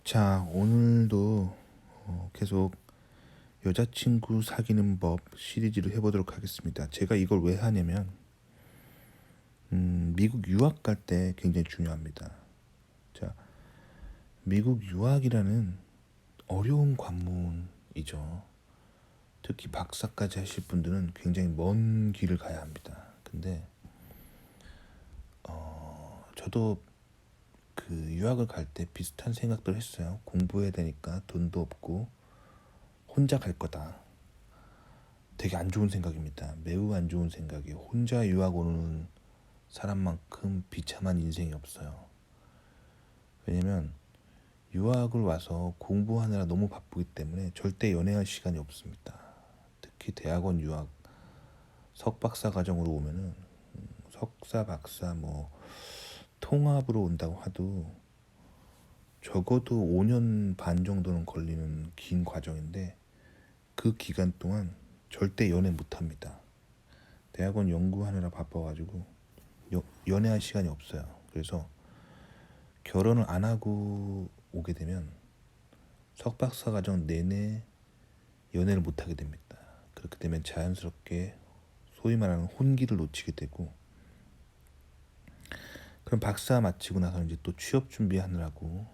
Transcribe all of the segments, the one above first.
자, 오늘도 계속 여자친구 사귀는 법 시리즈를 해보도록 하겠습니다. 제가 이걸 왜 하냐면 미국 유학 갈 때 굉장히 중요합니다. 자, 미국 유학이라는 어려운 관문이죠. 특히 박사까지 하실 분들은 굉장히 먼 길을 가야 합니다. 근데 저도 그 유학을 갈 때 비슷한 생각들 했어요. 공부해야 되니까 돈도 없고 혼자 갈 거다. 되게 안 좋은 생각입니다. 매우 안 좋은 생각이에요. 혼자 유학 오는 사람만큼 비참한 인생이 없어요. 왜냐면 유학을 와서 공부하느라 너무 바쁘기 때문에 절대 연애할 시간이 없습니다. 특히 대학원 유학 석박사 과정으로 오면은 석사, 박사 뭐 통합으로 온다고 하도 적어도 5년 반 정도는 걸리는 긴 과정인데 그 기간 동안 절대 연애 못 합니다. 대학원 연구하느라 바빠가지고 연애할 시간이 없어요. 그래서 결혼을 안 하고 오게 되면 석박사 과정 내내 연애를 못 하게 됩니다. 그렇게 되면 자연스럽게 소위 말하는 혼기를 놓치게 되고, 그럼 박사 마치고 나서 이제 또 취업 준비하느라고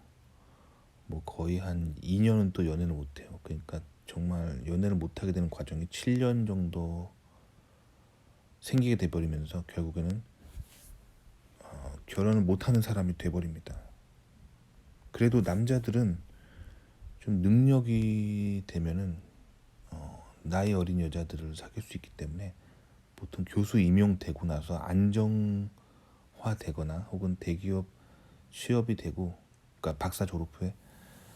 뭐 거의 한 2년은 또 연애를 못 해요. 그러니까 정말 연애를 못 하게 되는 과정이 7년 정도 생기게 돼 버리면서 결국에는 결혼을 못 하는 사람이 돼 버립니다. 그래도 남자들은 좀 능력이 되면은 나이 어린 여자들을 사귈 수 있기 때문에 보통 교수 임용되고 나서 안정화되거나 혹은 대기업 취업이 되고, 그러니까 박사 졸업 후에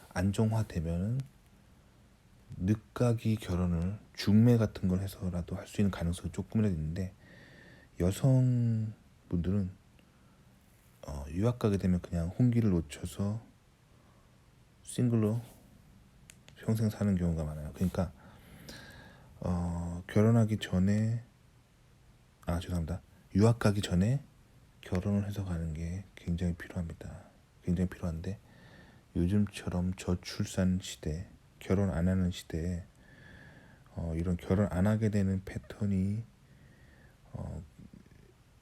안정화되면은 늦가기 결혼을 중매 같은 걸 해서라도 할 수 있는 가능성이 조금이라도 있는데, 여성분들은 유학 가게 되면 그냥 혼기를 놓쳐서 싱글로 평생 사는 경우가 많아요. 그러니까 결혼하기 전에 죄송합니다. 유학 가기 전에 결혼을 해서 가는 게 굉장히 필요합니다. 굉장히 필요한데 요즘처럼 저출산 시대, 결혼 안 하는 시대에 이런 결혼 안 하게 되는 패턴이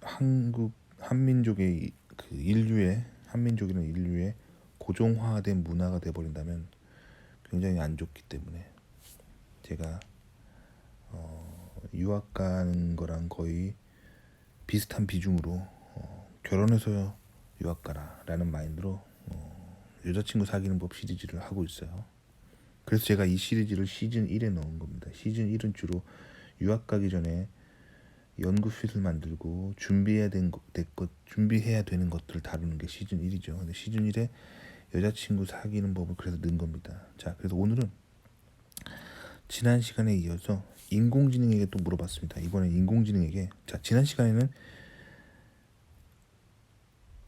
한국 한민족의 그 인류의 한민족이라는 인류의 고정화된 문화가 돼버린다면 굉장히 안 좋기 때문에 제가 유학 가는 거랑 거의 비슷한 비중으로 결혼해서 유학 가라라는 마인드로 여자친구 사귀는 법 시리즈를 하고 있어요. 그래서 제가 이 시리즈를 시즌 1에 넣은 겁니다. 시즌 1은 주로 유학 가기 전에 연구실을 만들고 준비해야 되는 것들을 다루는 게 시즌 1이죠. 근데 시즌 1에 여자친구 사귀는 법을 그래서 넣은 겁니다. 자, 그래서 오늘은 지난 시간에 이어서 인공지능에게 또 물어봤습니다. 이번엔 인공지능에게, 자, 지난 시간에는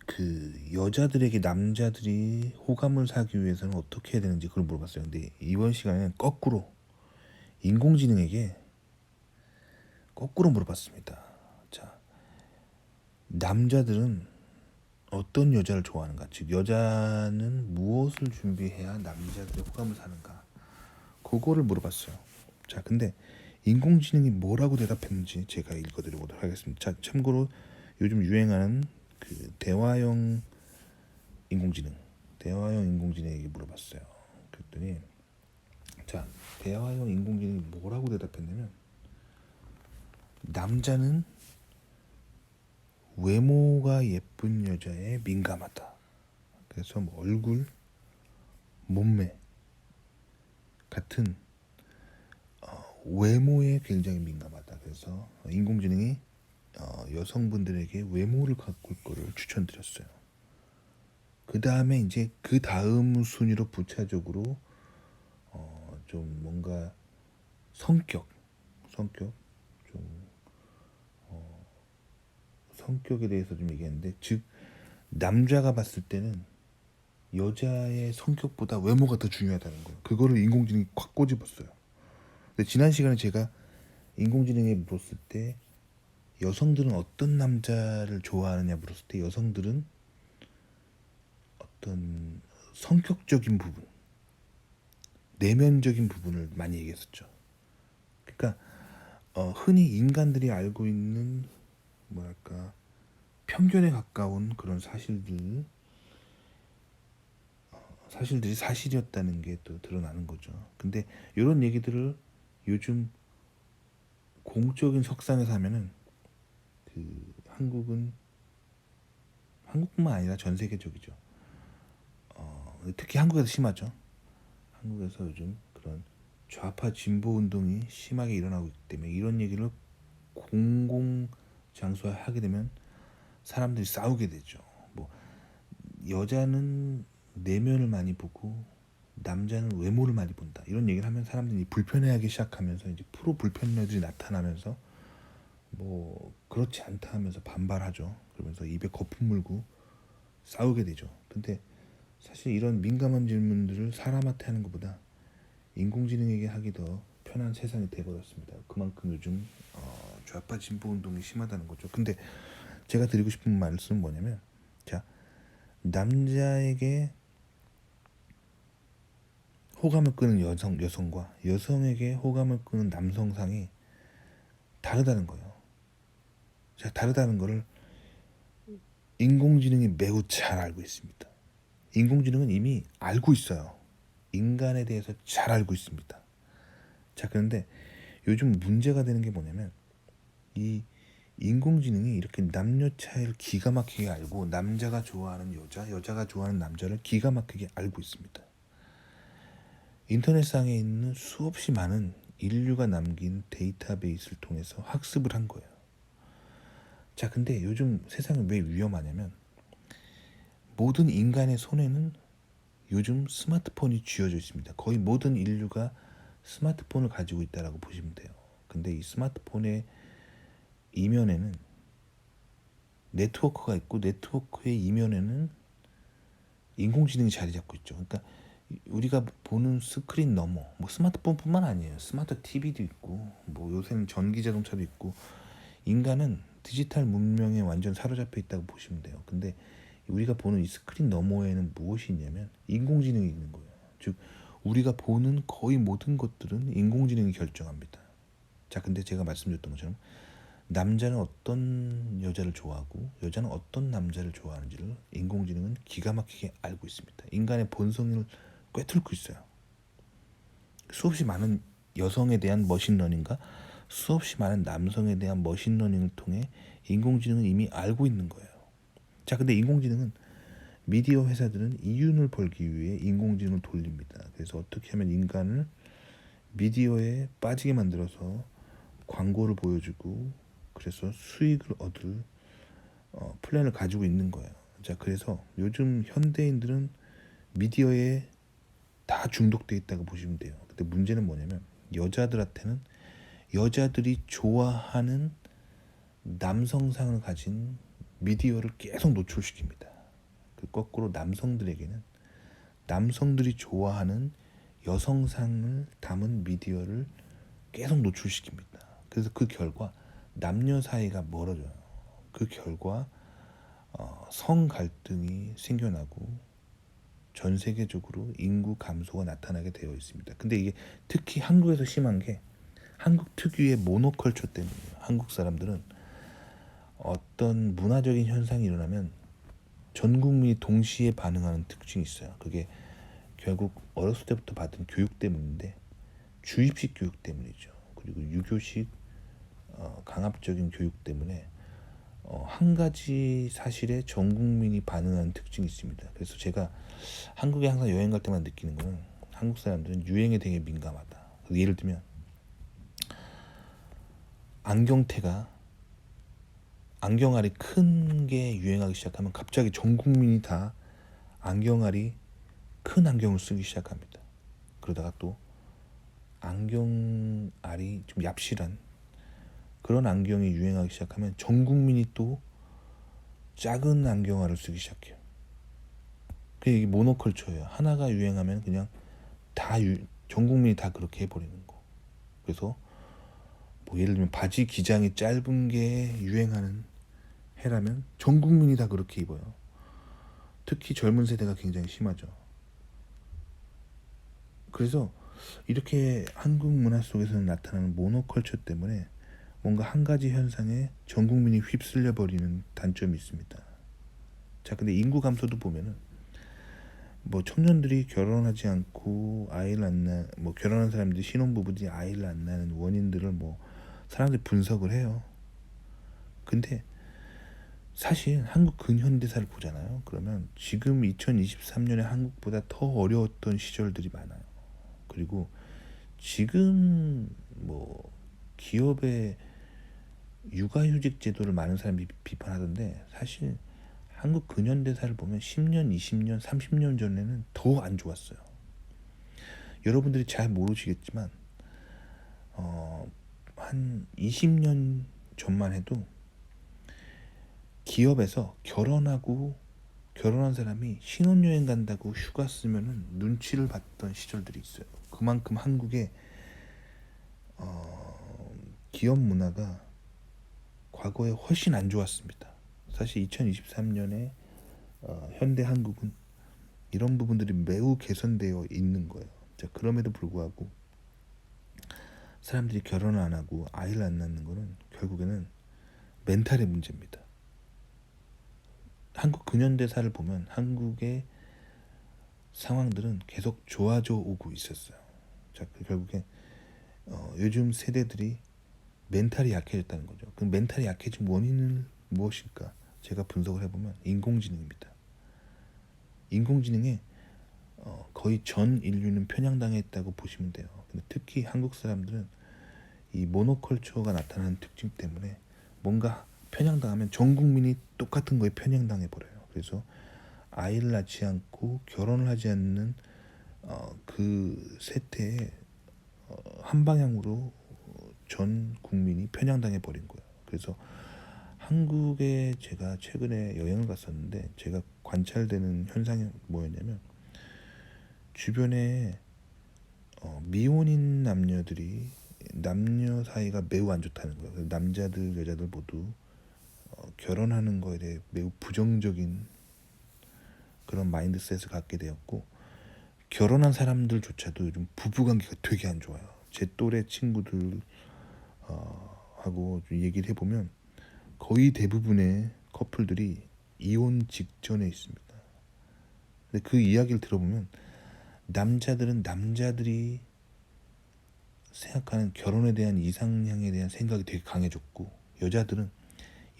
그 여자들에게 남자들이 호감을 사기 위해서는 어떻게 해야 되는지 그걸 물어봤어요. 근데 이번 시간에는 인공지능에게 거꾸로 물어봤습니다. 자, 남자들은 어떤 여자를 좋아하는가? 즉 여자는 무엇을 준비해야 남자들의 호감을 사는가? 그거를 물어봤어요. 자, 근데 인공지능이 뭐라고 대답했는지 제가 읽어드려보도록 하겠습니다. 자, 참고로 요즘 유행하는 그 대화형 인공지능에게 물어봤어요. 그랬더니 자, 대화형 인공지능이 뭐라고 대답했냐면, 남자는 외모가 예쁜 여자에 민감하다. 그래서 뭐 얼굴, 몸매 같은 외모에 굉장히 민감하다. 그래서 인공지능이 여성분들에게 외모를 가꿀 거를 추천드렸어요. 그 다음에 이제 그 다음 순위로 부차적으로 좀 뭔가 성격 좀 성격에 대해서 좀 얘기했는데, 즉 남자가 봤을 때는 여자의 성격보다 외모가 더 중요하다는 거예요. 그거를 인공지능이 확 꼬집었어요. 근데 지난 시간에 제가 인공지능에 물었을 때 여성들은 어떤 남자를 좋아하느냐 물었을 때 여성들은 어떤 성격적인 부분, 내면적인 부분을 많이 얘기했었죠. 그러니까 흔히 인간들이 알고 있는 뭐랄까 편견에 가까운 그런 사실들이 사실이었다는 게 또 드러나는 거죠. 근데 이런 얘기들을 요즘 공적인 석상에서 하면은 한국뿐만 아니라 전 세계적이죠. 특히 한국에서 심하죠. 한국에서 요즘 그런 좌파 진보 운동이 심하게 일어나고 있기 때문에 이런 얘기를 공공 장소에 하게 되면 사람들이 싸우게 되죠. 뭐 여자는 내면을 많이 보고 남자는 외모를 많이 본다. 이런 얘기를 하면 사람들이 불편해하기 시작하면서 이제 프로 불편녀들이 나타나면서 뭐 그렇지 않다 하면서 반발하죠. 그러면서 입에 거품 물고 싸우게 되죠. 근데 사실 이런 민감한 질문들을 사람한테 하는 것보다 인공지능에게 하기 더 편한 세상이 돼버렸습니다. 그만큼 요즘 좌파 진보 운동이 심하다는 거죠. 근데 제가 드리고 싶은 말씀은 뭐냐면, 자, 남자에게 호감을 끄는 여성과 여성에게 호감을 끄는 남성상이 다르다는 거예요. 자, 다르다는 거를 인공지능이 매우 잘 알고 있습니다. 인공지능은 이미 알고 있어요. 인간에 대해서 잘 알고 있습니다. 자, 그런데 요즘 문제가 되는 게 뭐냐면 이 인공지능이 이렇게 남녀 차이를 기가 막히게 알고 남자가 좋아하는 여자, 여자가 좋아하는 남자를 기가 막히게 알고 있습니다. 인터넷상에 있는 수없이 많은 인류가 남긴 데이터베이스를 통해서 학습을 한 거예요. 자, 근데 요즘 세상이 왜 위험하냐면 모든 인간의 손에는 요즘 스마트폰이 쥐어져 있습니다. 거의 모든 인류가 스마트폰을 가지고 있다라고 보시면 돼요. 근데 이 스마트폰의 이면에는 네트워크가 있고 네트워크의 이면에는 인공지능이 자리 잡고 있죠. 그러니까 우리가 보는 스크린 너머, 뭐 스마트폰뿐만 아니에요. 스마트 TV도 있고, 뭐 요새는 전기 자동차도 있고, 인간은 디지털 문명에 완전 사로잡혀 있다고 보시면 돼요. 근데 우리가 보는 이 스크린 너머에는 무엇이 있냐면 인공지능이 있는 거예요. 즉 우리가 보는 거의 모든 것들은 인공지능이 결정합니다. 자, 근데 제가 말씀드렸던 것처럼 남자는 어떤 여자를 좋아하고 여자는 어떤 남자를 좋아하는지를 인공지능은 기가 막히게 알고 있습니다. 인간의 본성을 꿰뚫고 있어요. 수없이 많은 여성에 대한 머신러닝과 수없이 많은 남성에 대한 머신러닝을 통해 인공지능은 이미 알고 있는 거예요. 자, 근데 인공지능은 미디어 회사들은 이윤을 벌기 위해 인공지능을 돌립니다. 그래서 어떻게 하면 인간을 미디어에 빠지게 만들어서 광고를 보여주고 그래서 수익을 얻을 플랜을 가지고 있는 거예요. 자, 그래서 요즘 현대인들은 미디어에 다 중독돼 있다고 보시면 돼요. 근데 문제는 뭐냐면 여자들한테는 여자들이 좋아하는 남성상을 가진 미디어를 계속 노출시킵니다. 그 거꾸로 남성들에게는 남성들이 좋아하는 여성상을 담은 미디어를 계속 노출시킵니다. 그래서 그 결과 남녀 사이가 멀어져요. 그 결과 성 갈등이 생겨나고 전 세계적으로 인구 감소가 나타나게 되어 있습니다. 근데 이게 특히 한국에서 심한 게 한국 특유의 모노컬처 때문이에요. 한국 사람들은 어떤 문화적인 현상이 일어나면 전 국민이 동시에 반응하는 특징이 있어요. 그게 결국 어렸을 때부터 받은 교육 때문인데 주입식 교육 때문이죠. 그리고 유교식 강압적인 교육 때문에 한 가지 사실에 전 국민이 반응하는 특징이 있습니다. 그래서 제가 한국에 항상 여행 갈 때만 느끼는 거는 한국 사람들은 유행에 되게 민감하다. 예를 들면 안경테가 안경알이 큰 게 유행하기 시작하면 갑자기 전 국민이 다 안경알이 큰 안경을 쓰기 시작합니다. 그러다가 또 안경알이 좀 얍실한 그런 안경이 유행하기 시작하면 전 국민이 또 작은 안경알을 쓰기 시작해요. 그게 이게 모노컬처예요. 하나가 유행하면 그냥 전 국민이 다 그렇게 해버리는 거. 그래서 뭐 예를 들면 바지 기장이 짧은 게 유행하는 해라면 전 국민이 다 그렇게 입어요. 특히 젊은 세대가 굉장히 심하죠. 그래서 이렇게 한국 문화 속에서는 나타나는 모노컬처 때문에 뭔가 한 가지 현상에 전 국민이 휩쓸려 버리는 단점이 있습니다. 자, 근데 인구 감소도 보면은 뭐 청년들이 결혼하지 않고 아이를 안 낳, 뭐 결혼한 사람들이 신혼부부들이 아이를 안 낳는 원인들을 뭐 사람들이 분석을 해요. 근데 사실 한국 근현대사를 보잖아요. 그러면 지금 2023년에 한국보다 더 어려웠던 시절들이 많아요. 그리고 지금 뭐 기업의 육아휴직 제도를 많은 사람이 비판하던데 사실 한국 근현대사를 보면 10년, 20년, 30년 전에는 더 안 좋았어요. 여러분들이 잘 모르시겠지만 한 20년 전만 해도 기업에서 결혼한 사람이 신혼여행 간다고 휴가 쓰면은 눈치를 봤던 시절들이 있어요. 그만큼 한국의 기업 문화가 과거에 훨씬 안 좋았습니다. 사실 2023년에 현대 한국은 이런 부분들이 매우 개선되어 있는 거예요. 자, 그럼에도 불구하고 사람들이 결혼을 안 하고 아이를 안 낳는 거는 결국에는 멘탈의 문제입니다. 한국 근현대사를 보면 한국의 상황들은 계속 좋아져 오고 있었어요. 자, 결국에 요즘 세대들이 멘탈이 약해졌다는 거죠. 그 멘탈이 약해진 원인은 무엇일까? 제가 분석을 해보면 인공지능입니다. 인공지능에 거의 전 인류는 편향당했다고 보시면 돼요. 근데 특히 한국 사람들은 이 모노컬처가 나타나는 특징 때문에 뭔가 편향당하면 전 국민이 똑같은 거에 편향당해 버려요. 그래서 아이를 낳지 않고 결혼을 하지 않는 그 세태에 한 방향으로 전 국민이 편향당해 버린 거예요. 그래서 한국에 제가 최근에 여행을 갔었는데 제가 관찰되는 현상이 뭐였냐면 주변에 미혼인 남녀들이 남녀 사이가 매우 안 좋다는 거예요. 남자들 여자들 모두 결혼하는 거에 대해 매우 부정적인 그런 마인드셋을 갖게 되었고 결혼한 사람들조차도 요즘 부부관계가 되게 안 좋아요. 제 또래 친구들 하고 얘기를 해보면 거의 대부분의 커플들이 이혼 직전에 있습니다. 근데 그 이야기를 들어보면 남자들은 남자들이 생각하는 결혼에 대한 이상향에 대한 생각이 되게 강해졌고 여자들은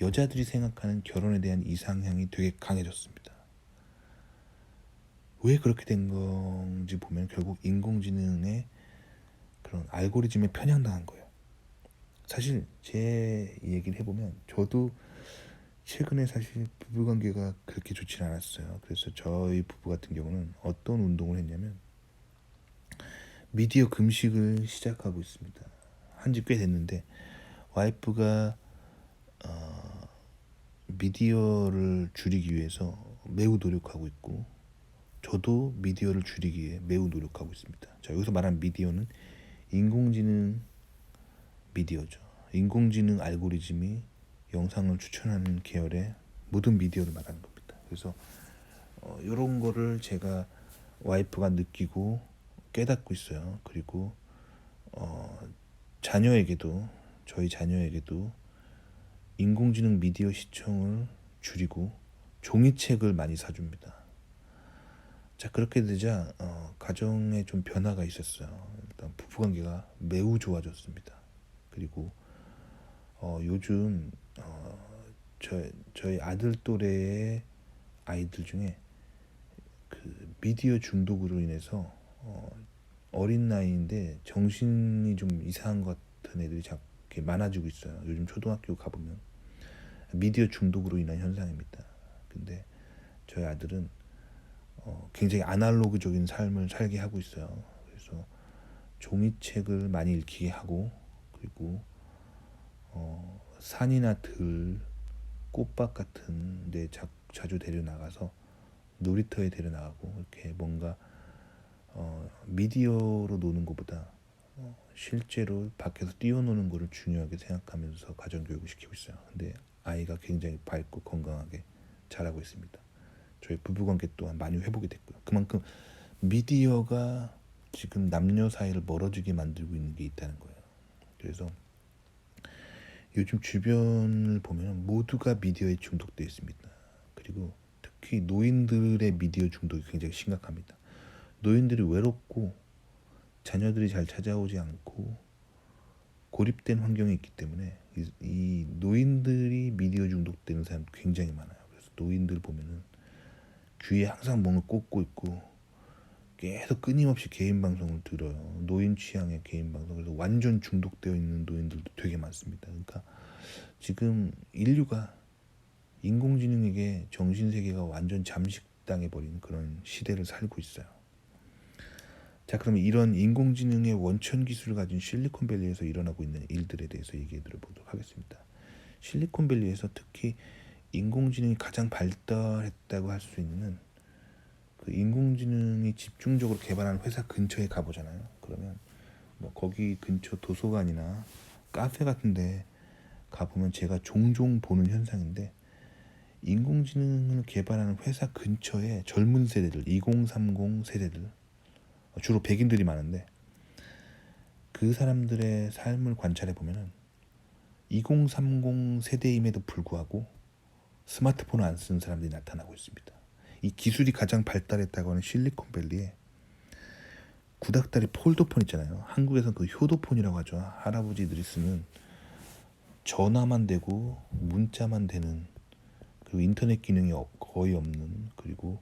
여자들이 생각하는 결혼에 대한 이상향이 되게 강해졌습니다. 왜 그렇게 된 건지 보면 결국 인공지능의 그런 알고리즘에 편향당한 거예요. 사실 제 얘기를 해보면 저도 최근에 사실 부부관계가 그렇게 좋지는 않았어요. 그래서 저희 부부 같은 경우는 어떤 운동을 했냐면 미디어 금식을 시작하고 있습니다. 한지 꽤 됐는데 와이프가 미디어를 줄이기 위해서 매우 노력하고 있고 저도 미디어를 줄이기 위해 매우 노력하고 있습니다. 자, 여기서 말하는 미디어는 인공지능 미디어죠. 인공지능 알고리즘이 영상을 추천하는 계열의 모든 미디어를 말하는 겁니다. 그래서 이런 거를 제가 와이프가 느끼고 깨닫고 있어요. 그리고 자녀에게도 저희 자녀에게도 인공지능 미디어 시청을 줄이고 종이책을 많이 사줍니다. 자, 그렇게 되자 가정에 좀 변화가 있었어요. 일단 부부관계가 매우 좋아졌습니다. 그리고 요즘 저희 아들 또래의 아이들 중에 그 미디어 중독으로 인해서 어린 나이인데 정신이 좀 이상한 것 같은 애들이 자꾸 많아지고 있어요. 요즘 초등학교 가보면 미디어 중독으로 인한 현상입니다. 근데 저희 아들은 굉장히 아날로그적인 삶을 살게 하고 있어요. 그래서 종이책을 많이 읽히게 하고 그리고 산이나 들, 꽃밭 같은 데 자주 데려나가서 놀이터에 데려나가고 이렇게 뭔가 미디어로 노는 것보다 실제로 밖에서 뛰어노는 거를 중요하게 생각하면서 가정교육을 시키고 있어요. 근데 아이가 굉장히 밝고 건강하게 자라고 있습니다. 저희 부부관계 또한 많이 회복이 됐고요. 그만큼 미디어가 지금 남녀 사이를 멀어지게 만들고 있는 게 있다는 거예요. 그래서 요즘 주변을 보면 모두가 미디어에 중독되어 있습니다. 그리고 특히 노인들의 미디어 중독이 굉장히 심각합니다. 노인들이 외롭고 자녀들이 잘 찾아오지 않고 고립된 환경에 있기 때문에 이 노인들이 미디어 중독되는 사람 굉장히 많아요. 그래서 노인들 보면은 귀에 항상 뭔가 꽂고 있고 계속 끊임없이 개인 방송을 들어요. 노인 취향의 개인 방송. 그래서 완전 중독되어 있는 노인들도 되게 많습니다. 그러니까 지금 인류가 인공지능에게 정신세계가 완전 잠식당해 버린 그런 시대를 살고 있어요. 자, 그럼 이런 인공지능의 원천 기술을 가진 실리콘밸리에서 일어나고 있는 일들에 대해서 얘기해 드려보도록 하겠습니다. 실리콘밸리에서 특히 인공지능이 가장 발달했다고 할 수 있는 그 인공지능이 집중적으로 개발하는 회사 근처에 가보잖아요. 그러면 뭐 거기 근처 도서관이나 카페 같은데 가보면 제가 종종 보는 현상인데, 인공지능을 개발하는 회사 근처에 젊은 세대들, 2030 세대들, 주로 백인들이 많은데 그 사람들의 삶을 관찰해 보면은 2030 세대임에도 불구하고 스마트폰을 안 쓰는 사람들이 나타나고 있습니다. 이 기술이 가장 발달했다고 하는 실리콘밸리에 구닥다리 폴더폰 있잖아요. 한국에서는 그 효도폰이라고 하죠. 할아버지들이 쓰는 전화만 되고 문자만 되는, 그리고 인터넷 기능이 거의 없는, 그리고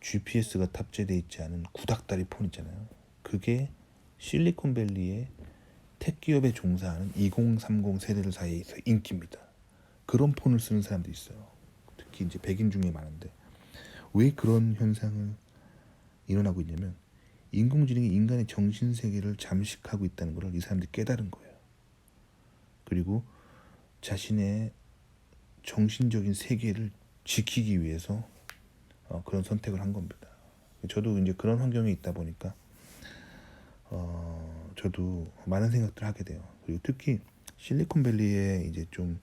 GPS가 탑재되어 있지 않은 구닥다리 폰 있잖아요. 그게 실리콘밸리의 택 기업에 종사하는 2030 세대들 사이에서 인기입니다. 그런 폰을 쓰는 사람도 있어요. 특히 이제 백인 중에 많은데, 왜 그런 현상을 일어나고 있냐면 인공지능이 인간의 정신 세계를 잠식하고 있다는 걸 이 사람들이 깨달은 거예요. 그리고 자신의 정신적인 세계를 지키기 위해서 그런 선택을 한 겁니다. 저도 이제 그런 환경에 있다 보니까 저도 많은 생각들을 하게 돼요. 그리고 특히 실리콘밸리에 이제 좀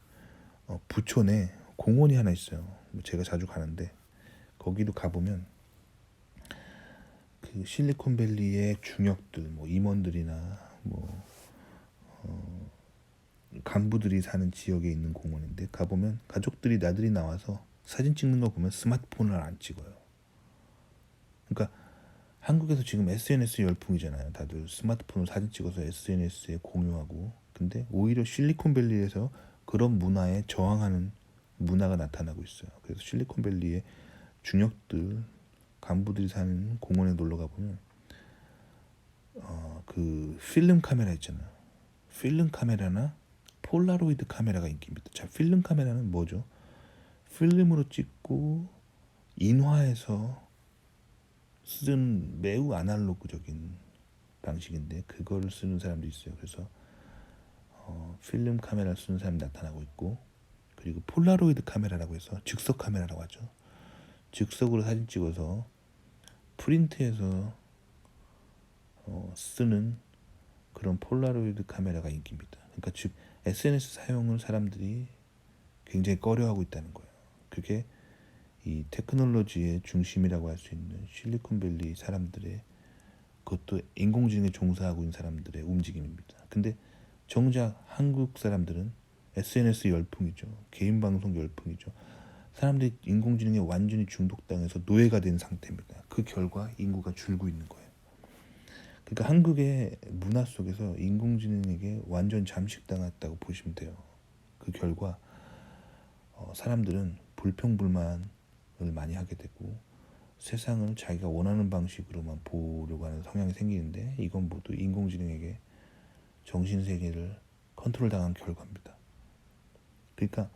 부촌에 공원이 하나 있어요. 제가 자주 가는데 거기도 가보면 그 실리콘밸리의 중역들, 뭐 임원들이나 뭐 간부들이 사는 지역에 있는 공원인데, 가보면 가족들이 나들이 나와서 사진 찍는 거 보면 스마트폰을 안 찍어요. 그러니까 한국에서 지금 SNS 열풍이잖아요. 다들 스마트폰으로 사진 찍어서 SNS에 공유하고. 근데 오히려 실리콘밸리에서 그런 문화에 저항하는 문화가 나타나고 있어요. 그래서 실리콘밸리의 중역들, 간부들이 사는 공원에 놀러 가보면 그 필름 카메라 있잖아요. 필름 카메라나 폴라로이드 카메라가 인기입니다. 자, 필름 카메라는 뭐죠? 필름으로 찍고 인화해서 쓰는 매우 아날로그적인 방식인데 그거를 쓰는 사람도 있어요. 그래서 필름 카메라를 쓰는 사람이 나타나고 있고, 그리고 폴라로이드 카메라라고 해서 즉석 카메라라고 하죠. 즉석으로 사진 찍어서 프린트해서 쓰는 그런 폴라로이드 카메라가 인기입니다. 그러니까 즉 SNS 사용을 사람들이 굉장히 꺼려하고 있다는 거예요. 그게 이 테크놀로지의 중심이라고 할 수 있는 실리콘밸리 사람들의, 그것도 인공지능에 종사하고 있는 사람들의 움직임입니다. 근데 정작 한국 사람들은 SNS 열풍이죠. 개인 방송 열풍이죠. 사람들이 인공지능에 완전히 중독당해서 노예가 된 상태입니다. 그 결과 인구가 줄고 있는 거예요. 그러니까 한국의 문화 속에서 인공지능에게 완전 잠식당했다고 보시면 돼요. 그 결과 사람들은 불평불만을 많이 하게 되고 세상을 자기가 원하는 방식으로만 보려고 하는 성향이 생기는데, 이건 모두 인공지능에게 정신세계를 컨트롤당한 결과입니다. 그러니까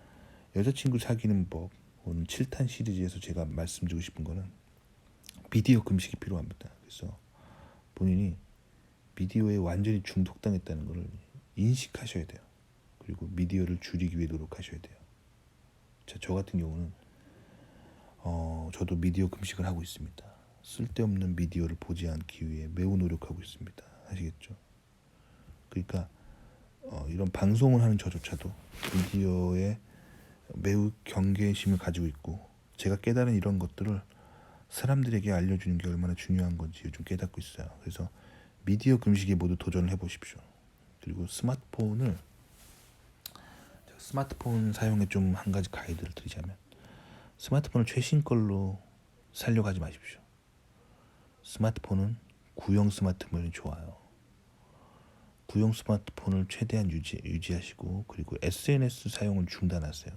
여자친구 사귀는 법, 오늘 7탄 시리즈에서 제가 말씀드리고 싶은 거는 미디어 금식이 필요합니다. 그래서 본인이 미디어에 완전히 중독당했다는 것을 인식하셔야 돼요. 그리고 미디어를 줄이기 위해 노력하셔야 돼요. 자, 저 같은 경우는 저도 미디어 금식을 하고 있습니다. 쓸데없는 미디어를 보지 않기 위해 매우 노력하고 있습니다. 아시겠죠? 그러니까 이런 방송을 하는 저조차도 미디어에 매우 경계심을 가지고 있고, 제가 깨달은 이런 것들을 사람들에게 알려주는 게 얼마나 중요한 건지 요즘 깨닫고 있어요. 그래서 미디어 금식에 모두 도전을 해보십시오. 그리고 스마트폰 사용에 좀 한 가지 가이드를 드리자면, 스마트폰을 최신 걸로 살려고 하지 마십시오. 스마트폰은 구형 스마트폰이 좋아요. 구형 스마트폰을 최대한 유지하시고, 그리고 SNS 사용을 중단하세요.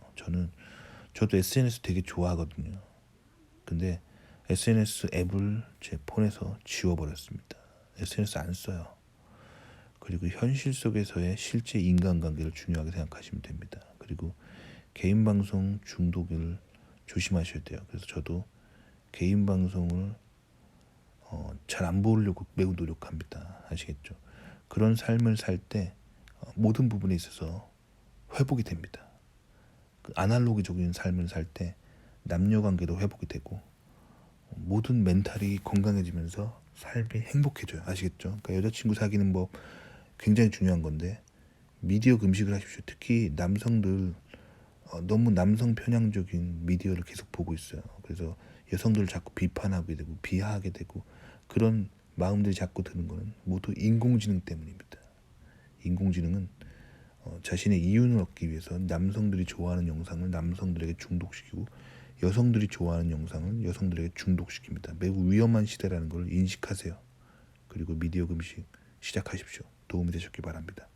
저도 SNS 되게 좋아하거든요. 근데 SNS 앱을 제 폰에서 지워버렸습니다. SNS 안 써요. 그리고 현실 속에서의 실제 인간관계를 중요하게 생각하시면 됩니다. 그리고 개인 방송 중독을 조심하셔야 돼요. 그래서 저도 개인 방송을 잘 안 보려고 매우 노력합니다. 아시겠죠? 그런 삶을 살 때 모든 부분에 있어서 회복이 됩니다. 그 아날로그적인 삶을 살 때 남녀 관계도 회복이 되고 모든 멘탈이 건강해지면서 삶이 행복해져요. 아시겠죠? 그러니까 여자친구 사귀는 법 굉장히 중요한 건데, 미디어 금식을 하십시오. 특히 남성들 너무 남성 편향적인 미디어를 계속 보고 있어요. 그래서 여성들을 자꾸 비판하게 되고 비하하게 되고 그런 마음들이 자꾸 드는 거는 모두 인공지능 때문입니다. 인공지능은 자신의 이윤을 얻기 위해서 남성들이 좋아하는 영상을 남성들에게 중독시키고 여성들이 좋아하는 영상을 여성들에게 중독시킵니다. 매우 위험한 시대라는 걸 인식하세요. 그리고 미디어 금식 시작하십시오. 도움이 되셨기 바랍니다.